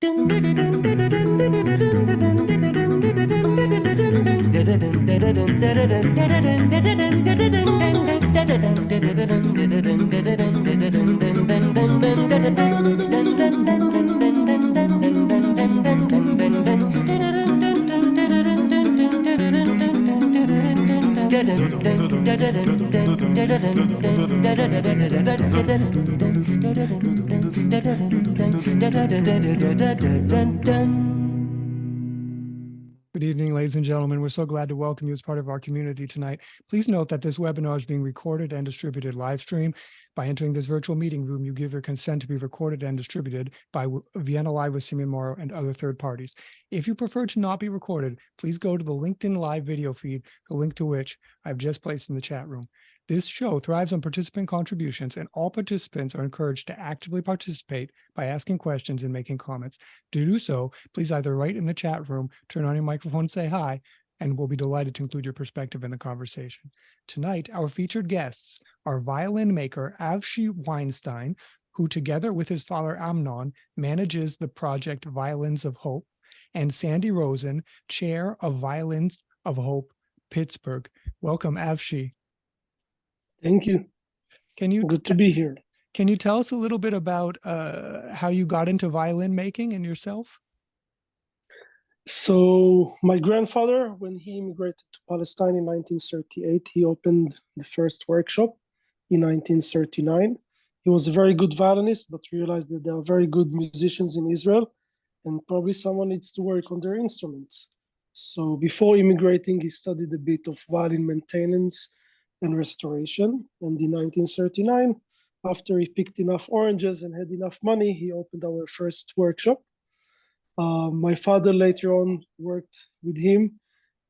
Good evening, ladies and gentlemen. We're so glad to welcome you as part of our community tonight. Please note that this webinar is being recorded and distributed live stream. By entering this virtual meeting room, you give your consent to be recorded and distributed by Vienna Live with Simeon Morrow and other third parties. If you prefer to not be recorded, please go to the LinkedIn Live video feed, the link to which I've just placed in the chat room. This show thrives on participant contributions, and all participants are encouraged to actively participate by asking questions and making comments. To do so, please either write in the chat room, turn on your microphone, say hi, and we'll be delighted to include your perspective in the conversation. Tonight, our featured guests are violin maker Avshi Weinstein, who together with his father Amnon manages the project Violins of Hope, and Sandy Rosen, chair of Violins of Hope, Pittsburgh. Welcome, Avshi. Thank you. Good to be here. Can you tell us a little bit about how you got into violin making and yourself? So my grandfather, when he immigrated to Palestine in 1938, he opened the first workshop in 1939. He was a very good violinist, but realized that there are very good musicians in Israel, and probably someone needs to work on their instruments. So before immigrating, he studied a bit of violin maintenance and restoration. And in 1939, after he picked enough oranges and had enough money, he opened our first workshop. My father later on worked with him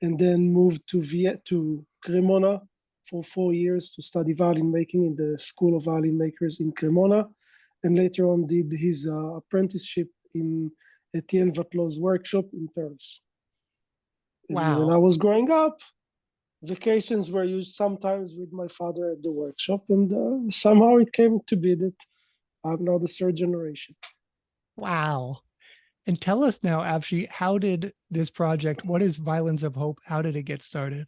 and then moved to Cremona for 4 years to study violin making in the School of Violin Makers in Cremona, and later on did his apprenticeship in Etienne Vatelot's workshop in Paris. And wow. When I was growing up, vacations were used sometimes with my father at the workshop, and somehow it came to be that I'm now the third generation. Wow. And tell us now, Avshi, how did this project, what is Violins of Hope? How did it get started?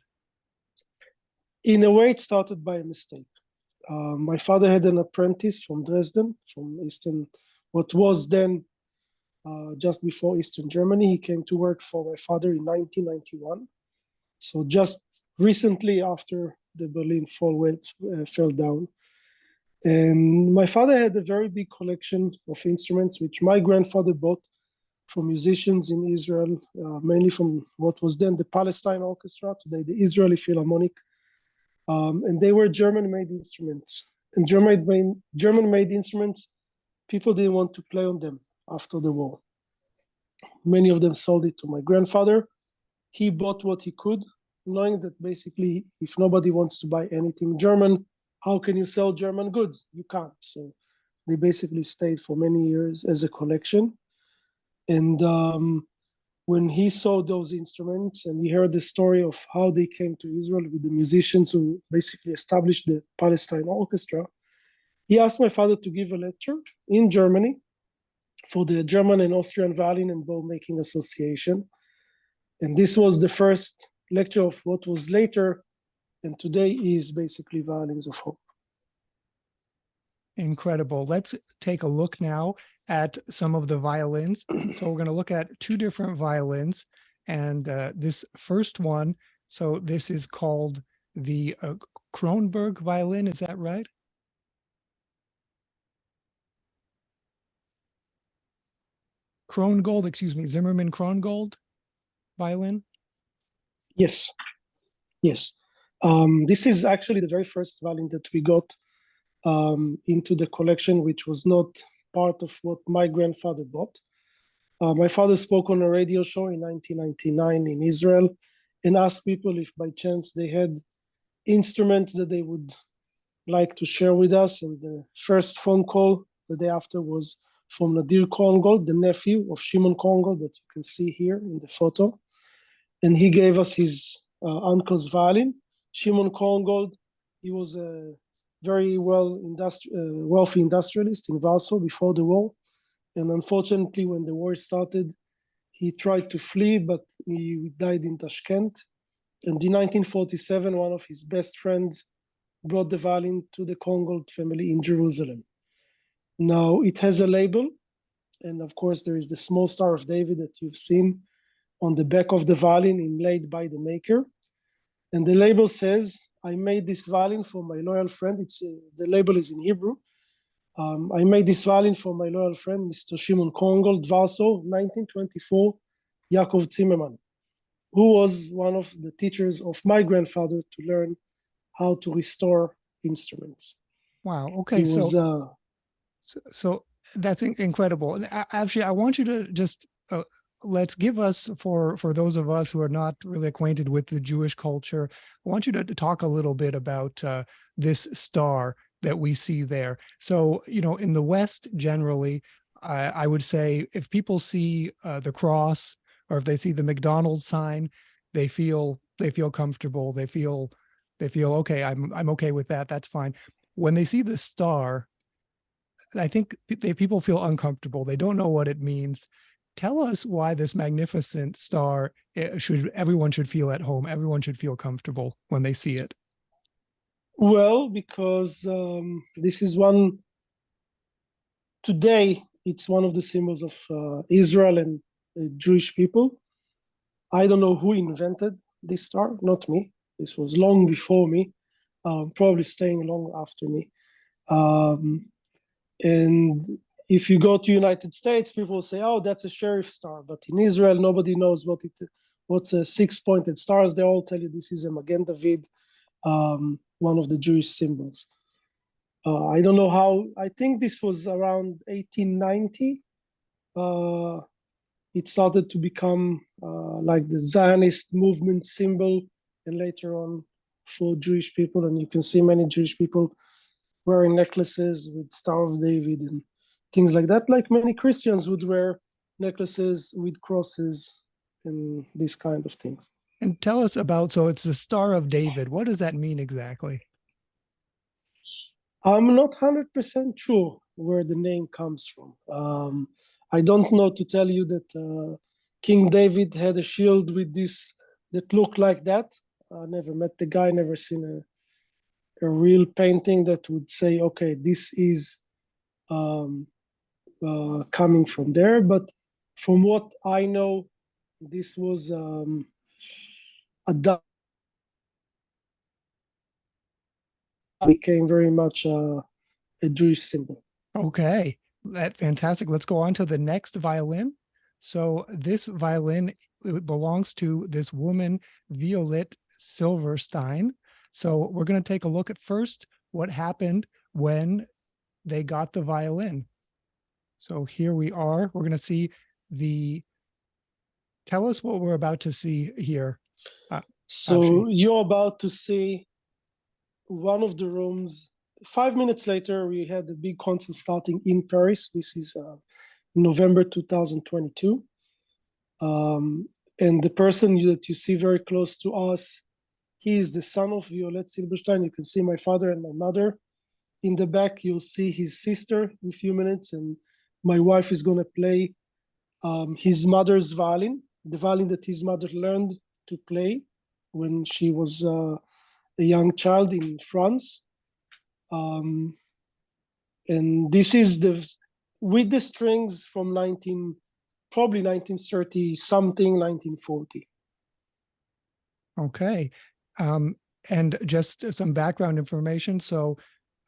In a way, it started by a mistake. My father had an apprentice from Dresden, from Eastern, what was then just before Eastern Germany. He came to work for my father in 1991. So just recently after the Berlin fell down. And my father had a very big collection of instruments, which my grandfather bought from musicians in Israel, mainly from what was then the Palestine Orchestra, today the Israeli Philharmonic. And they were German-made instruments. And German-made instruments, people didn't want to play on them after the war. Many of them sold it to my grandfather. He bought what he could, knowing that basically if nobody wants to buy anything German, how can you sell German goods? You can't. So they basically stayed for many years as a collection. And when he saw those instruments and he heard the story of how they came to Israel with the musicians who basically established the Palestine Orchestra, he asked my father to give a lecture in Germany for the German and Austrian Violin and Bow Making Association. And this was the first lecture of what was later, and today is basically Violins of Hope. Incredible. Let's take a look now at some of the violins. So we're going to look at two different violins, and this first one, so this is called the Kronberg violin, is that right? Krongold, excuse me, Zimmermann Krongold violin? Yes, yes. This is actually the very first violin that we got into the collection, which was not part of what my grandfather bought. My father spoke on a radio show in 1999 in Israel and asked people if by chance they had instruments that they would like to share with us. And the first phone call the day after was from Nadir Krongold, the nephew of Shimon Krongold that you can see here in the photo. And he gave us his uncle's violin. Shimon Krongold, he was a very wealthy industrialist in Warsaw before the war. And unfortunately, when the war started, he tried to flee, but he died in Tashkent. And in 1947, one of his best friends brought the violin to the Kongold family in Jerusalem. Now it has a label, and of course there is the small Star of David that you've seen on the back of the violin inlaid by the maker. And the label says, I made this violin for my loyal friend. The label is in Hebrew. I made this violin for my loyal friend, Mr. Shimon Kongold, Warsaw, 1924, Yaakov Zimmerman, who was one of the teachers of my grandfather to learn how to restore instruments. Wow. Okay. He was, So that's incredible. And actually, I want you to just let's give us for those of us who are not really acquainted with the Jewish culture. I want you to talk a little bit about this star that we see there. So in the West generally, I would say if people see the cross or if they see the McDonald's sign, they feel comfortable. They feel okay. I'm okay with that. That's fine. When they see the star, I think people feel uncomfortable. They don't know what it means. Tell us why this magnificent star everyone should feel at home. Everyone should feel comfortable when they see it. Well, because this is today, it's one of the symbols of Israel and Jewish people. I don't know who invented this star, not me. This was long before me, probably staying long after me. And if you go to United States, people say, oh, that's a sheriff star. But in Israel, nobody knows what's a six-pointed stars. They all tell you this is a Magen David, one of the Jewish symbols. I don't know how, I think this was around 1890. It started to become like the Zionist movement symbol, and later on for Jewish people. And you can see many Jewish people wearing necklaces with Star of David and things like that, like many Christians would wear necklaces with crosses and these kind of things. And tell us about, so it's the Star of David. What does that mean exactly? I'm not 100% sure where the name comes from. I don't know to tell you that King David had a shield with this that looked like that. I never met the guy, never seen a real painting that would say, okay, this is coming from there. But from what I know, this was became very much a Jewish symbol. Okay, that's fantastic. Let's go on to the next violin. So this violin belongs to this woman, Violet Silverstein. So we're going to take a look at first what happened when they got the violin. So here we are. We're going to see tell us what we're about to see here. So Avshi. you're about to see one of the rooms. 5 minutes later, we had a big concert starting in Paris. This is November 2022. And the person that you see very close to us, he is the son of Violet Silberstein. You can see my father and my mother. In the back, you'll see his sister in a few minutes, and my wife is going to play his mother's violin, the violin that his mother learned to play when she was a young child in France. And this is with the strings from probably 1930 something, 1940. Okay. And just some background information. So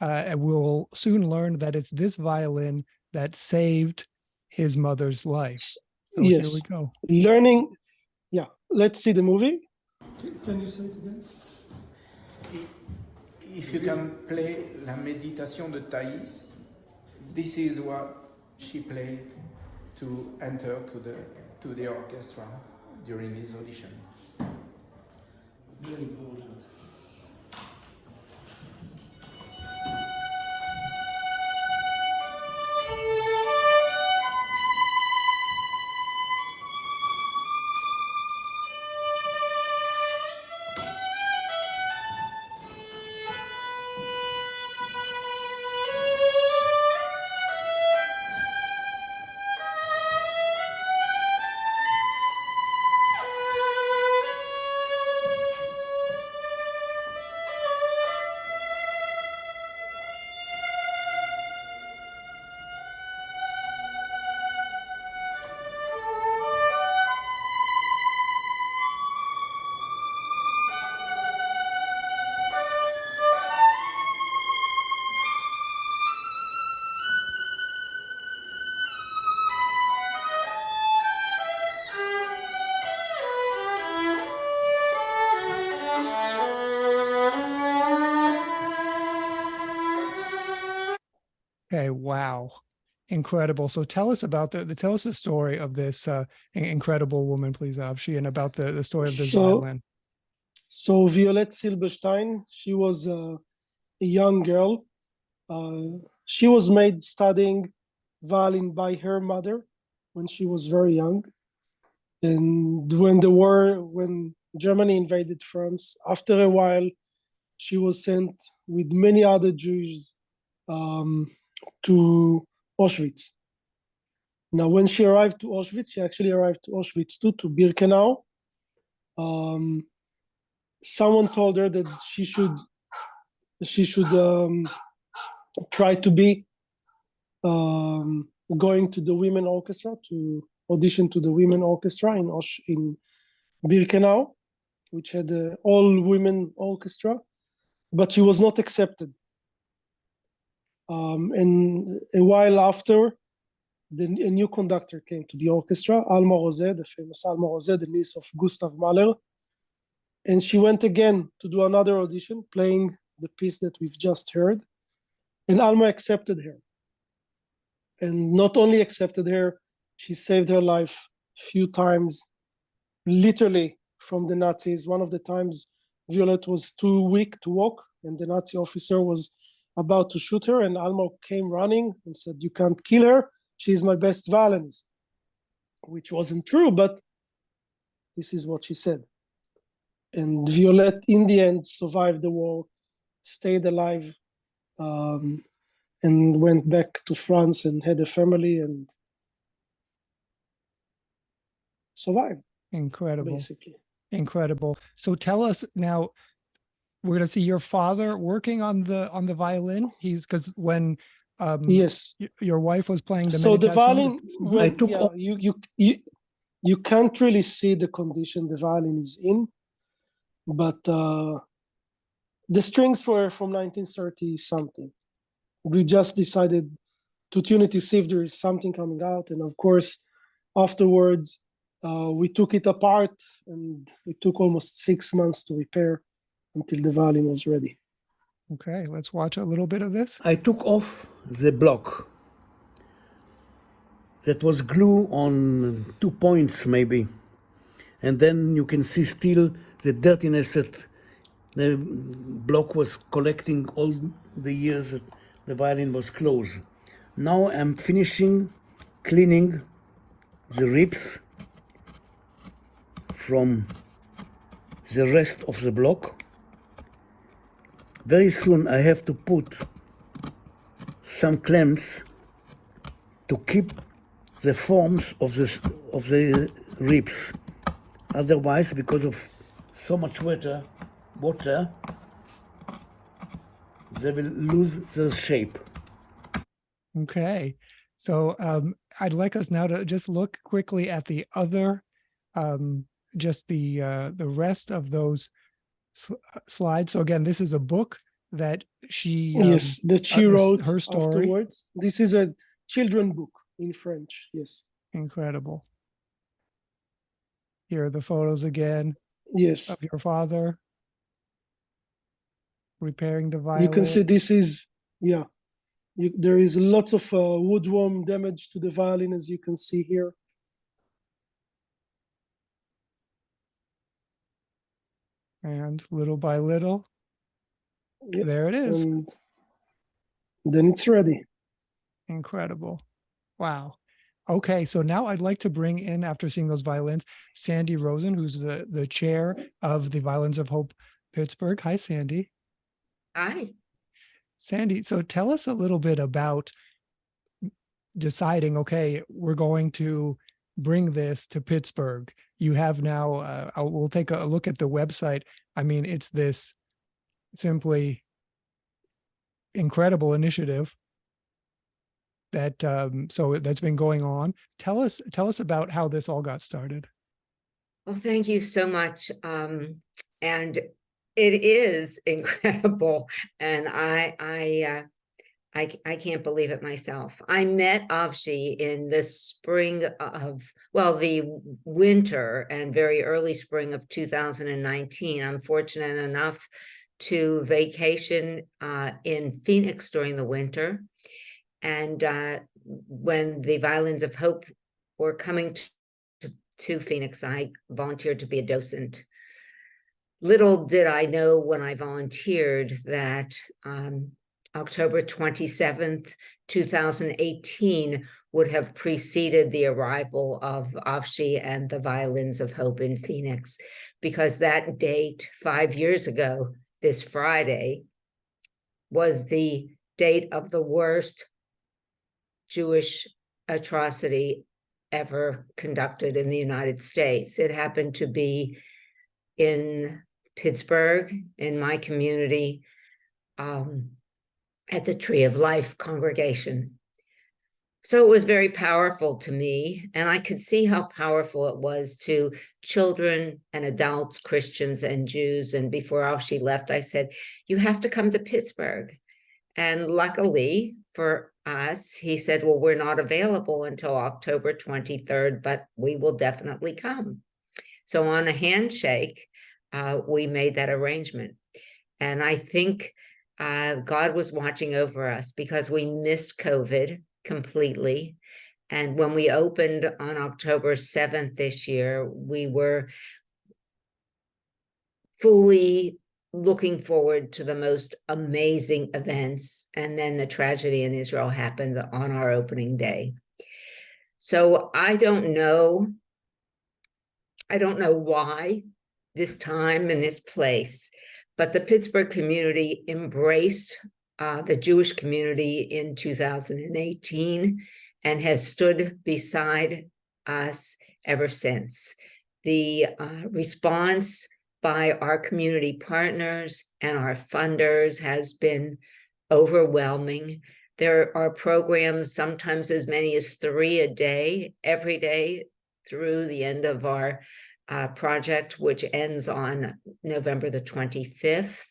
we'll soon learn that it's this violin that saved his mother's life. So Yes. Here we go. Learning. Yeah. Let's see the movie. Can you say it again? If you can play La Méditation de Thaïs, this is what she played to enter to the orchestra during his audition. Very important. Okay, wow. Incredible. So tell us about tell us the story of this incredible woman, please, Avshi, and about the story of this violin. So Violette Silberstein, she was a young girl. She was made studying violin by her mother when she was very young. And when Germany invaded France, after a while, she was sent with many other Jews to Auschwitz. Now, when she arrived to Auschwitz, she actually arrived to Auschwitz too, to Birkenau. Someone told her that she should try to be going to the women orchestra, to audition to the women orchestra in Birkenau, which had an all-women orchestra, but she was not accepted. And a while after, a new conductor came to the orchestra, Alma Rosé, the famous Alma Rosé, the niece of Gustav Mahler. And she went again to do another audition, playing the piece that we've just heard. And Alma accepted her. And not only accepted her, she saved her life a few times, literally from the Nazis. One of the times, Violette was too weak to walk, and the Nazi officer was about to shoot her, and Alma came running and said, "You can't kill her. She's my best violinist," which wasn't true, but this is what she said. And Violette, in the end, survived the war, stayed alive, and went back to France and had a family and survived. Incredible. Basically. Incredible. So tell us now, we're going to see your father working on the violin. He's because when Yes, your wife was playing the so the Meditation, violin, I took you can't really see the condition the violin is in, but the strings were from 1930 something. We just decided to tune it to see if there is something coming out, and of course afterwards we took it apart, and it took almost 6 months to repair until the violin was ready. Okay, let's watch a little bit of this. I took off the block that was glue on 2 points maybe, and then you can see still the dirtiness that the block was collecting all the years that the violin was closed. Now I'm finishing cleaning the ribs from the rest of the block. Very soon I have to put some clamps to keep the forms of the ribs. Otherwise, because of so much water, they will lose their shape. Okay, so I'd like us now to just look quickly at the other, just the rest of those slides. So again, this is a book that she Yes, that she wrote her story. afterwards. This is a children book in French. Yes. Incredible. Here are the photos again Yes. of your father repairing the violin. You can see this is, yeah. There is lots of woodworm damage to the violin, as you can see here. And little by little, Yep. there it is. And then it's ready. Incredible. Wow. Okay, so now I'd like to bring in, after seeing those violins, Sandy Rosen, who's the chair of the Violins of Hope Pittsburgh. Hi, Sandy. Hi. Sandy, so tell us a little bit about deciding, okay, we're going to bring this to Pittsburgh. You have now, we'll take a look at the website. I mean, it's this simply incredible initiative that so that's been going on. Tell us about how this all got started. Well, thank you so much. And it is incredible. And I can't believe it myself. I met Avshi in the spring of, well, the winter and very early spring of 2019. I'm fortunate enough to vacation in Phoenix during the winter. And when the Violins of Hope were coming to Phoenix, I volunteered to be a docent. Little did I know when I volunteered that October 27th, 2018 would have preceded the arrival of Avshi and the Violins of Hope in Phoenix, because that date 5 years ago, this Friday, was the date of the worst Jewish atrocity ever conducted in the United States. It happened to be in Pittsburgh, in my community, at the Tree of Life congregation. So it was very powerful to me, and I could see how powerful it was to children and adults, Christians and Jews. And before Avshi left, I said, you have to come to Pittsburgh. And luckily for us, he said, well, we're not available until October 23rd, but we will definitely come. So on a handshake, we made that arrangement. And I think God was watching over us, because we missed COVID completely. And when we opened on October 7th this year, we were fully looking forward to the most amazing events. And then the tragedy in Israel happened on our opening day. So I don't know why this time and this place, but the Pittsburgh community embraced the Jewish community in 2018 and has stood beside us ever since. The response by our community partners and our funders has been overwhelming. There are programs, sometimes as many as 3 a day, every day through the end of our project, which ends on November the 25th.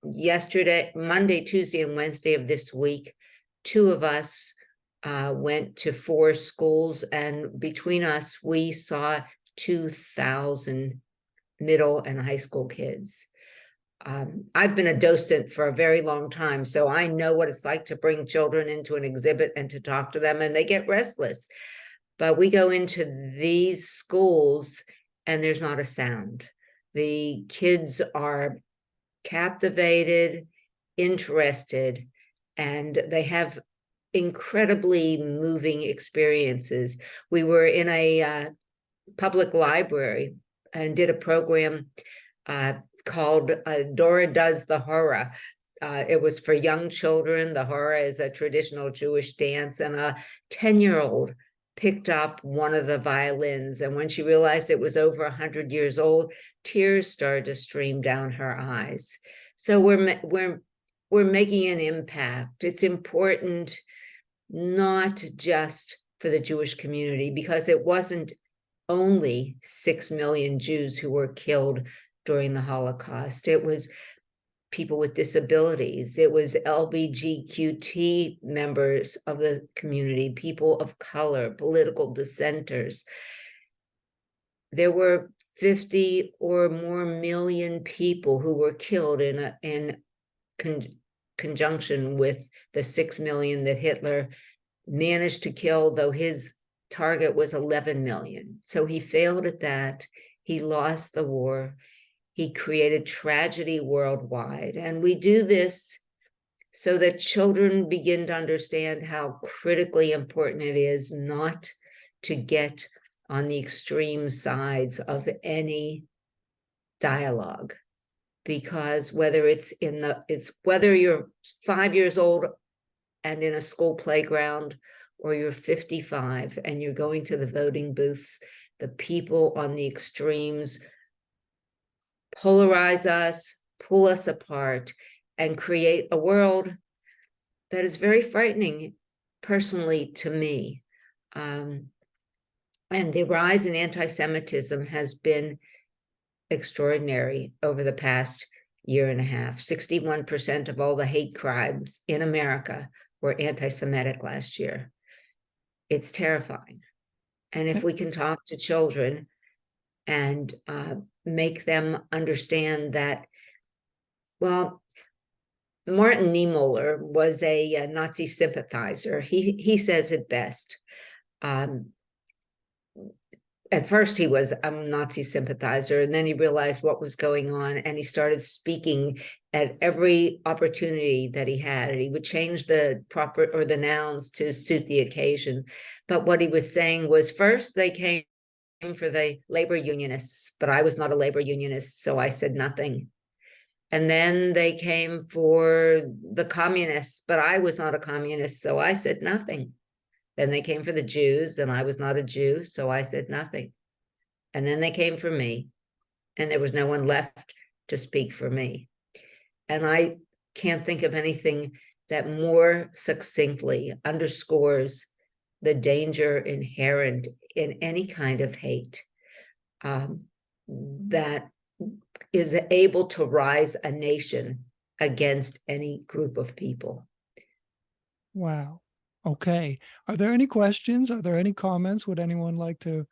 Yesterday, Monday, Tuesday, and Wednesday of this week, 2 of us went to 4 schools, and between us, we saw 2,000 middle and high school kids. I've been a docent for a very long time, so I know what it's like to bring children into an exhibit and to talk to them, and they get restless. But we go into these schools and there's not a sound. The kids are captivated, interested, and they have incredibly moving experiences. We were in a public library and did a program called Dora Does the Horror. It was for young children. The horror is a traditional Jewish dance, and a 10-year-old picked up one of the violins, and when she realized it was over 100 years old, tears started to stream down her eyes. So we're making an impact. It's important not just for the Jewish community, because it wasn't only 6 million Jews who were killed during the Holocaust. It was people with disabilities. It was LGBTQ members of the community, people of color, political dissenters. There were 50 or more million people who were killed in conjunction with the 6 million that Hitler managed to kill, though his target was 11 million. So he failed at that. He lost the war. He created tragedy worldwide. And we do this so that children begin to understand how critically important it is not to get on the extreme sides of any dialogue. Because whether whether you're 5 years old and in a school playground, or you're 55 and you're going to the voting booths, the people on the extremes polarize us, pull us apart, and create a world that is very frightening personally to me. And the rise in anti-Semitism has been extraordinary over the past year and a half. 61% of all the hate crimes in America were anti-Semitic last year. It's terrifying. And if we can talk to children and make them understand that, well, Martin Niemöller was a Nazi sympathizer. He says it best. At first he was a Nazi sympathizer, and then he realized what was going on, and he started speaking at every opportunity that he had. He would change the proper or the nouns to suit the occasion. But what he was saying was, first they came for the labor unionists, but I was not a labor unionist, so I said nothing. And then they came for the communists, but I was not a communist, so I said nothing. Then they came for the Jews, and I was not a Jew, so I said nothing. And then they came for me, and there was no one left to speak for me. And I can't think of anything that more succinctly underscores the danger inherent in any kind of hate that is able to rise a nation against any group of people. Wow. Okay. Are there any questions? Are there any comments? Would anyone like to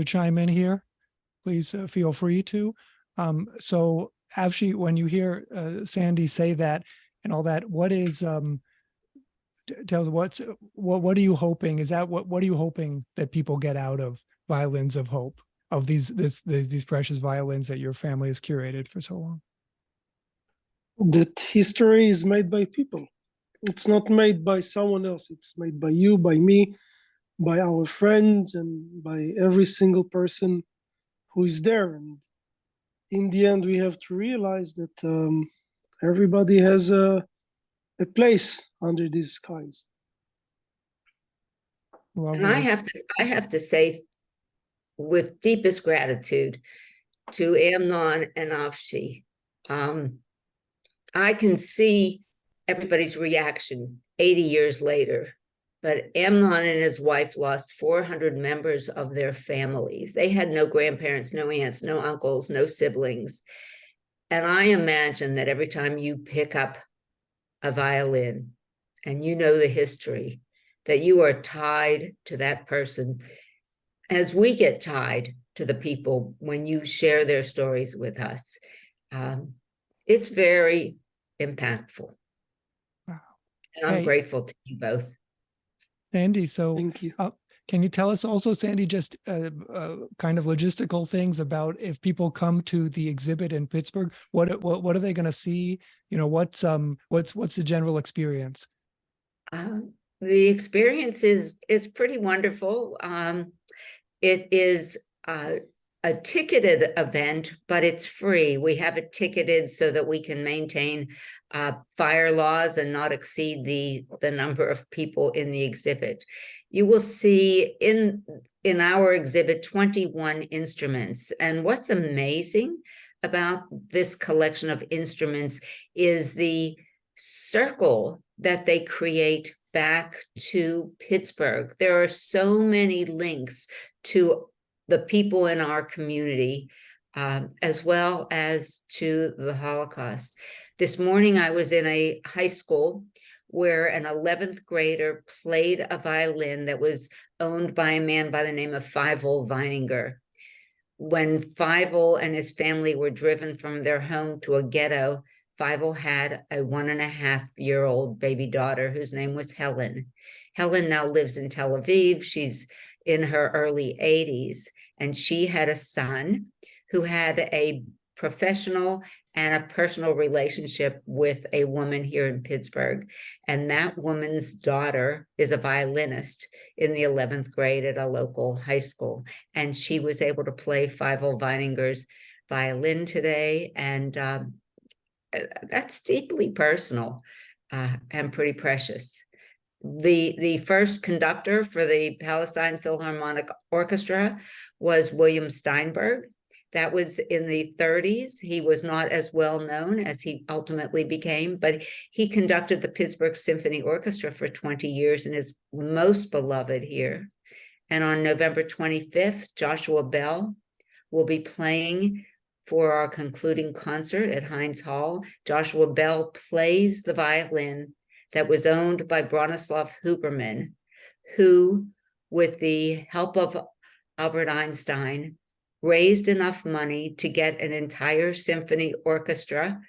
chime in here? Please feel free to. So Avshi, when you hear Sandy say that and all that, what is tell what are you hoping? Is that what are you hoping that people get out of Violins of Hope, of these precious violins that your family has curated for so long? That history is made by people. It's not made by someone else. It's made by you, by me, by our friends, and by every single person who is there. And in the end, we have to realize that everybody has a place under these skies. And I have to say, with deepest gratitude to Amnon and Avshi, I can see everybody's reaction 80 years later, but Amnon and his wife lost 400 members of their families. They had no grandparents, no aunts, no uncles, no siblings. And I imagine that every time you pick up a violin and you know the history, that you are tied to that person, as we get tied to the people when you share their stories with us. It's very impactful. Wow. And I'm grateful to you both. Sandy, so Thank you. Can you tell us also, Sandy, just kind of logistical things about if people come to the exhibit in Pittsburgh, what are they going to see? You know, what's the general experience? The experience is pretty wonderful. It is a ticketed event, but it's free. We have it ticketed so that we can maintain fire laws and not exceed the number of people in the exhibit. You will see in our exhibit 21 instruments. And what's amazing about this collection of instruments is the circle that they create back to Pittsburgh. There are so many links to the people in our community, as well as to the Holocaust. This morning, I was in a high school where an 11th grader played a violin that was owned by a man by the name of Fievel Weininger. When Fievel and his family were driven from their home to a ghetto, Fievel had a 1.5-year-old baby daughter whose name was Helen. Helen now lives in Tel Aviv. She's in her early 80s, and she had a son who had a professional and a personal relationship with a woman here in Pittsburgh. And that woman's daughter is a violinist in the 11th grade at a local high school. And she was able to play Fievel Weininger's violin today. And that's deeply personal and pretty precious. The first conductor for the Palestine Philharmonic Orchestra was William Steinberg. That was in the 30s. He was not as well known as he ultimately became, but he conducted the Pittsburgh Symphony Orchestra for 20 years and is most beloved here. And on November 25th, Joshua Bell will be playing for our concluding concert at Heinz Hall. Joshua Bell plays the violin that was owned by Bronislaw Huberman, who, with the help of Albert Einstein, raised enough money to get an entire symphony orchestra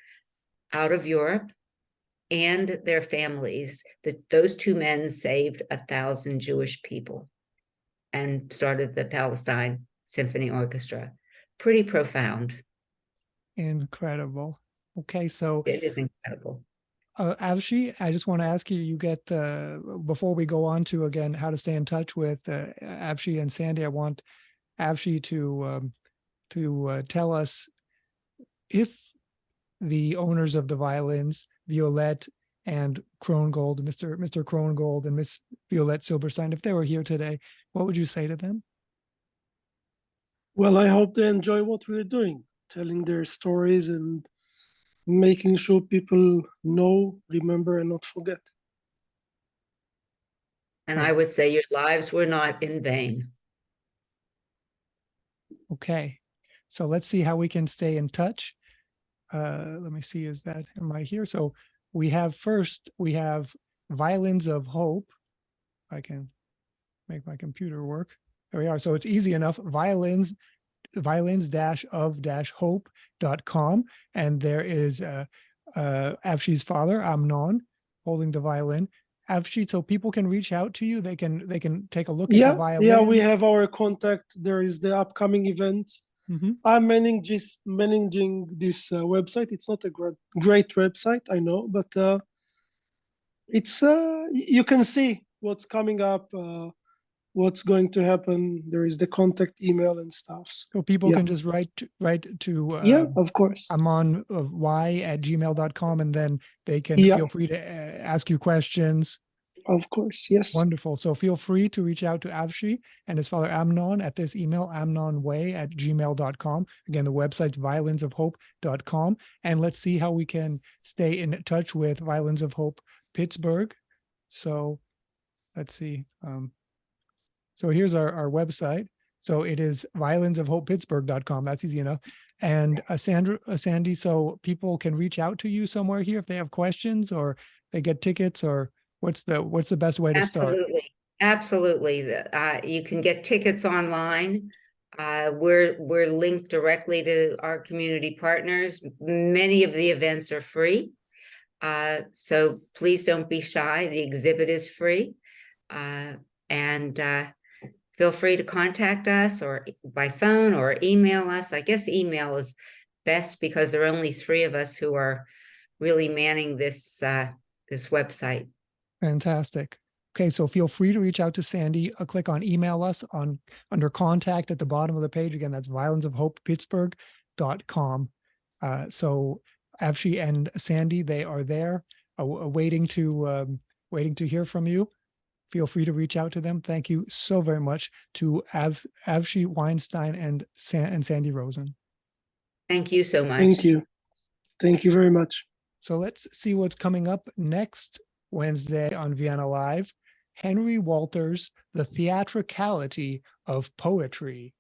out of Europe and their families. Those two men saved 1,000 Jewish people and started the Palestine Symphony Orchestra. Pretty profound. Incredible. Okay, so It is incredible. Avshi, I just want to ask you, you get, before we go on to, again, how to stay in touch with Avshi and Sandy, I want Avshi to tell us if the owners of the violins, Violette and Krongold, Mr. Krongold and Miss Violette Silberstein, if they were here today, what would you say to them? Well, I hope they enjoy what we're doing, telling their stories and making sure people know, remember, and not forget. And I would say your lives were not in vain. Okay, so let's see how we can stay in touch. Let me see, am I here? So we have Violins of Hope. I can make my computer work. There we are. So it's easy enough. violins-of-hope.com. And there is Avshi's father, Amnon, holding the violin. Avshi, so people can reach out to you. They can take a look at the violin. Yeah, we have our contact. There is the upcoming event. I'm managing this website. It's not a great website, I know, but it's you can see what's coming up, what's going to happen. There is the contact email and stuff. So people can just write to of course. AmmonY@gmail.com, and then they can feel free to ask you questions. Of course, yes. Wonderful. So feel free to reach out to Avshi and his father Amnon at this email, amnonway@gmail.com. Again, the website's violinsofhope.com. And let's see how we can stay in touch with Violins of Hope Pittsburgh. So let's see. So here's our website. So it is violinsofhopepittsburgh.com. That's easy enough. And Sandy, so people can reach out to you somewhere here if they have questions or they get tickets, or what's the best way to start? Absolutely. You can get tickets online. We're linked directly to our community partners. Many of the events are free. So please don't be shy. The exhibit is free. And feel free to contact us or by phone or email us. I guess email is best because there are only 3 of us who are really manning this website. Fantastic. Okay, so feel free to reach out to Sandy. Click on email us under contact at the bottom of the page. Again, that's violinsofhopepittsburgh.com. So Avshi and Sandy, they are there waiting to hear from you. Feel free to reach out to them. Thank you so very much to Avshi Weinstein and Sandy Rosen. Thank you so much. Thank you. Thank you very much. So let's see what's coming up next Wednesday on Vienna Live. Henry Walters, The Theatricality of Poetry.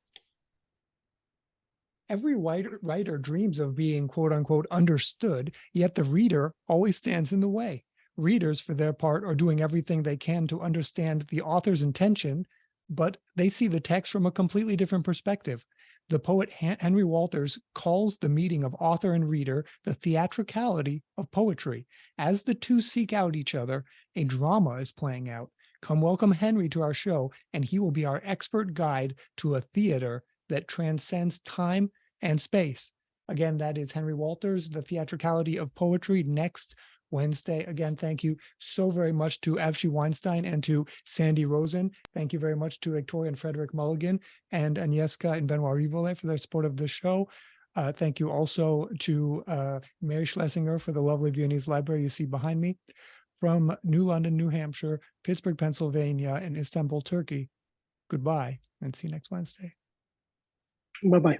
Every writer dreams of being, quote unquote, understood, yet the reader always stands in the way. Readers, for their part, are doing everything they can to understand the author's intention, but they see the text from a completely different perspective. The poet Henry Walters calls the meeting of author and reader the theatricality of poetry. As the two seek out each other, a drama is playing out. Come welcome Henry to our show, and he will be our expert guide to a theater that transcends time and space. Again, that is Henry Walters, The Theatricality of Poetry, next Wednesday. Again, thank you so very much to Avshi Weinstein and to Sandy Rosen. Thank you very much to Victoria and Frederick Mulligan and Agnieszka and Benoit Rivolet for their support of the show. Thank you also to Mary Schlesinger for the lovely Viennese library you see behind me. From New London, New Hampshire, Pittsburgh, Pennsylvania, and Istanbul, Turkey. Goodbye, and see you next Wednesday. Bye-bye.